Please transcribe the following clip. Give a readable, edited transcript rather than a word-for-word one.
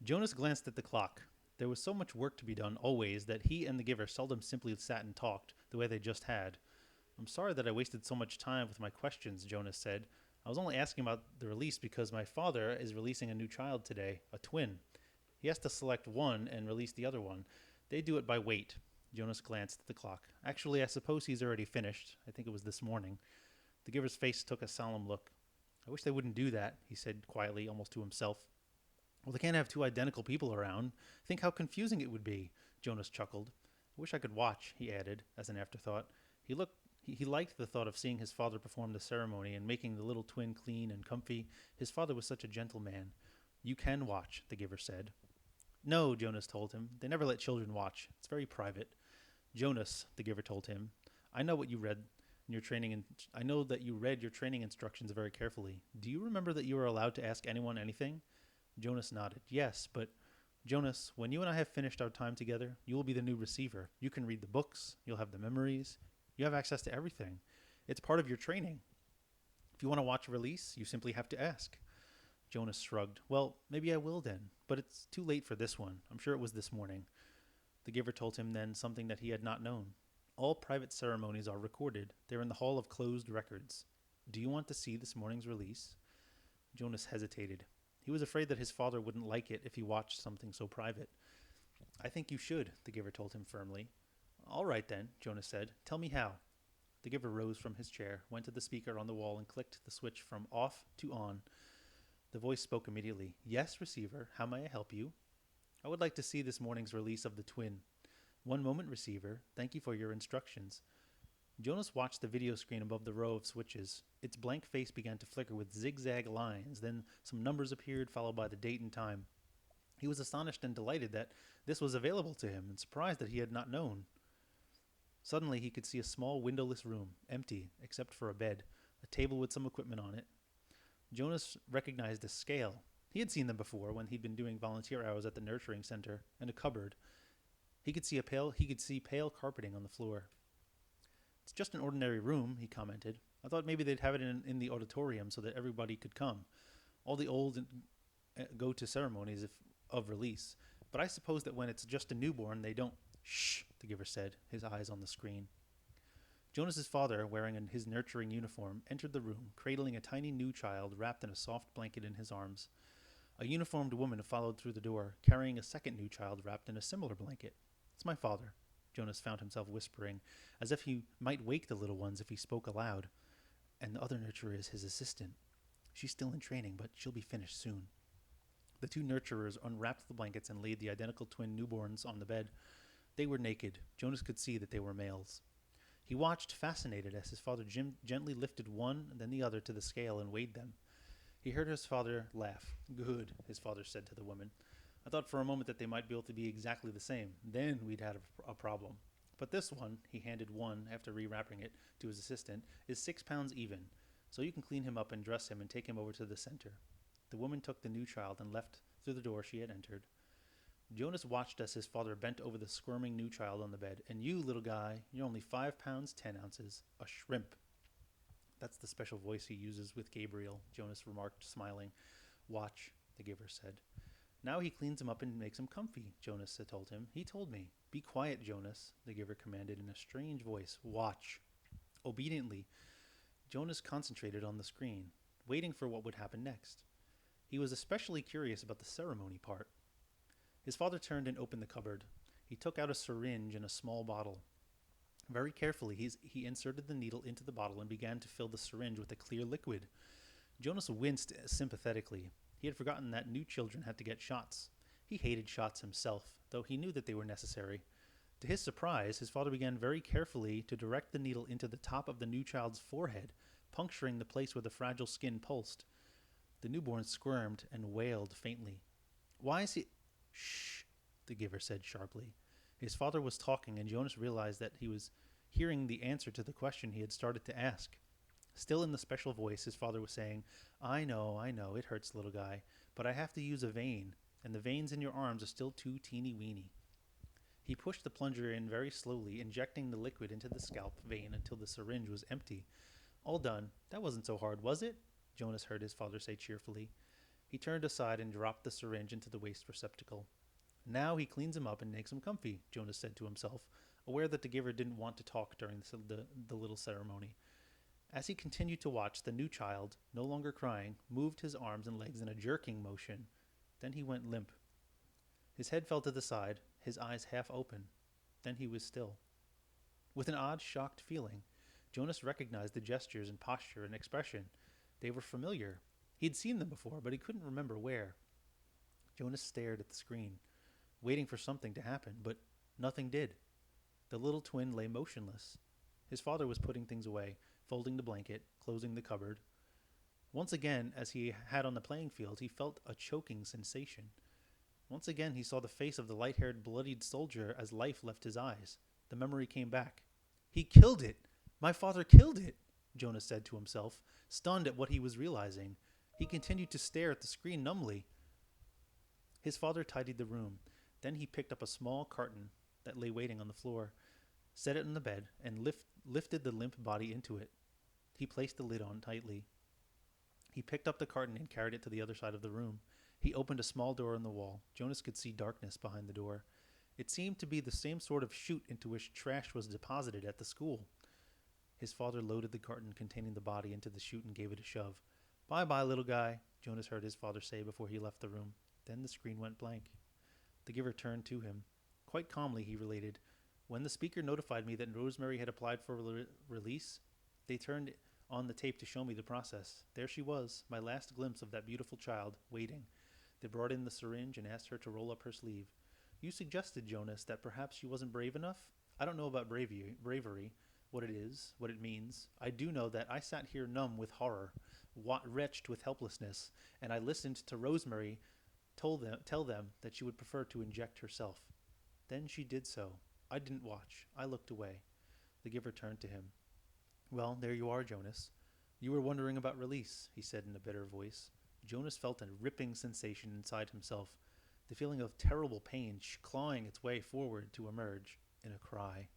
Jonas glanced at the clock. There was so much work to be done always that he and the giver seldom simply sat and talked the way they just had. I'm sorry that I wasted so much time with my questions, Jonas said. I was only asking about the release because my father is releasing a new child today, a twin. He has to select one and release the other one. They do it by weight. Jonas glanced at the clock. Actually, I suppose he's already finished. I think it was this morning. The giver's face took a solemn look. I wish they wouldn't do that, he said quietly, almost to himself. Well, they can't have two identical people around. Think how confusing it would be, Jonas chuckled. I wish I could watch, he added, as an afterthought. He liked the thought of seeing his father perform the ceremony and making the little twin clean and comfy. His father was such a gentle man. You can watch, the giver said. No, Jonas told him. They never let children watch. It's very private. Jonas, the giver told him, I know what you read in your training and I know that you read your training instructions very carefully. Do you remember that you were allowed to ask anyone anything? Jonas nodded. Yes, but Jonas, when you and I have finished our time together, you will be the new receiver. You can read the books, you'll have the memories, you have access to everything. It's part of your training. If you want to watch a release, you simply have to ask. Jonas shrugged. Well, maybe I will then, but it's too late for this one. I'm sure it was this morning. The giver told him then something that he had not known. All private ceremonies are recorded. They're in the hall of closed records. Do you want to see this morning's release? Jonas hesitated. He was afraid that his father wouldn't like it if he watched something so private. I think you should, the giver told him firmly. All right then, Jonas said. Tell me how. The giver rose from his chair, went to the speaker on the wall and clicked the switch from off to on. The voice spoke immediately. Yes, receiver, how may I help you? I would like to see this morning's release of the twin. One moment, receiver. Thank you for your instructions. Jonas watched the video screen above the row of switches. Its blank face began to flicker with zigzag lines. Then some numbers appeared, followed by the date and time. He was astonished and delighted that this was available to him, and surprised that he had not known. Suddenly he could see a small windowless room, empty, except for a bed, a table with some equipment on it. Jonas recognized a scale. He had seen them before when he'd been doing volunteer hours at the nurturing center, and a cupboard. He could see pale carpeting on the floor. It's just an ordinary room, he commented. I thought maybe they'd have it in the auditorium so that everybody could come. All the old go to ceremonies of release. But I suppose that when it's just a newborn, they don't. Shh, the giver said, his eyes on the screen. Jonas's father, wearing his nurturing uniform, entered the room, cradling a tiny new child wrapped in a soft blanket in his arms. A uniformed woman followed through the door, carrying a second new child wrapped in a similar blanket. It's my father, Jonas found himself whispering, as if he might wake the little ones if he spoke aloud. And the other nurturer is his assistant. She's still in training, but she'll be finished soon. The two nurturers unwrapped the blankets and laid the identical twin newborns on the bed. They were naked. Jonas could see that they were males. He watched, fascinated, as his father gently lifted one and then the other to the scale and weighed them. He heard his father laugh. Good, his father said to the woman. I thought for a moment that they might be able to be exactly the same. Then we'd had a problem. But this one, he handed one after rewrapping it to his assistant, is 6 pounds even. So you can clean him up and dress him and take him over to the center. The woman took the new child and left through the door she had entered. Jonas watched as his father bent over the squirming new child on the bed. And you, little guy, you're only 5 pounds 10 ounces. A shrimp. That's the special voice he uses with Gabriel, Jonas remarked, smiling. Watch, the giver said. Now he cleans him up and makes him comfy, Jonas had told him. He told me. Be quiet, Jonas, the giver commanded in a strange voice. Watch. Obediently, Jonas concentrated on the screen, waiting for what would happen next. He was especially curious about the ceremony part. His father turned and opened the cupboard. He took out a syringe and a small bottle. Very carefully, he inserted the needle into the bottle and began to fill the syringe with a clear liquid. Jonas winced sympathetically. He had forgotten that new children had to get shots. He hated shots himself, though he knew that they were necessary. To his surprise, his father began very carefully to direct the needle into the top of the new child's forehead, puncturing the place where the fragile skin pulsed. The newborn squirmed and wailed faintly. Why is he... Shh, the giver said sharply. His father was talking, and Jonas realized that he was hearing the answer to the question he had started to ask. Still in the special voice, his father was saying, I know, it hurts, little guy, but I have to use a vein, and the veins in your arms are still too teeny-weeny. He pushed the plunger in very slowly, injecting the liquid into the scalp vein until the syringe was empty. All done. That wasn't so hard, was it? Jonas heard his father say cheerfully. He turned aside and dropped the syringe into the waste receptacle. Now he cleans him up and makes him comfy, Jonas said to himself, aware that the giver didn't want to talk during the little ceremony. As he continued to watch, the new child, no longer crying, moved his arms and legs in a jerking motion. Then he went limp. His head fell to the side, his eyes half open. Then he was still. With an odd, shocked feeling, Jonas recognized the gestures and posture and expression. They were familiar. He'd seen them before, but he couldn't remember where. Jonas stared at the screen, waiting for something to happen, but nothing did. The little twin lay motionless. His father was putting things away, folding the blanket, closing the cupboard. Once again, as he had on the playing field, he felt a choking sensation. Once again, he saw the face of the light-haired, bloodied soldier as life left his eyes. The memory came back. He killed it! My father killed it! Jonas said to himself, stunned at what he was realizing. He continued to stare at the screen numbly. His father tidied the room. Then he picked up a small carton that lay waiting on the floor, set it on the bed, and lifted the limp body into it. He placed the lid on tightly. He picked up the carton and carried it to the other side of the room. He opened a small door in the wall. Jonas could see darkness behind the door. It seemed to be the same sort of chute into which trash was deposited at the school. His father loaded the carton containing the body into the chute and gave it a shove. "Bye-bye, little guy," Jonas heard his father say before he left the room. Then the screen went blank. The giver turned to him. Quite calmly, he related, "When the speaker notified me that Rosemary had applied for release, they turned on the tape to show me the process. There she was, my last glimpse of that beautiful child, waiting. They brought in the syringe and asked her to roll up her sleeve. You suggested, Jonas, that perhaps she wasn't brave enough? I don't know about bravery, what it is, what it means. I do know that I sat here numb with horror, wretched with helplessness, and I listened to Rosemary tell them that she would prefer to inject herself. Then she did so. I didn't watch. I looked away." The giver turned to him. "Well, there you are, Jonas. You were wondering about release," he said in a bitter voice. Jonas felt a ripping sensation inside himself, the feeling of terrible pain clawing its way forward to emerge in a cry.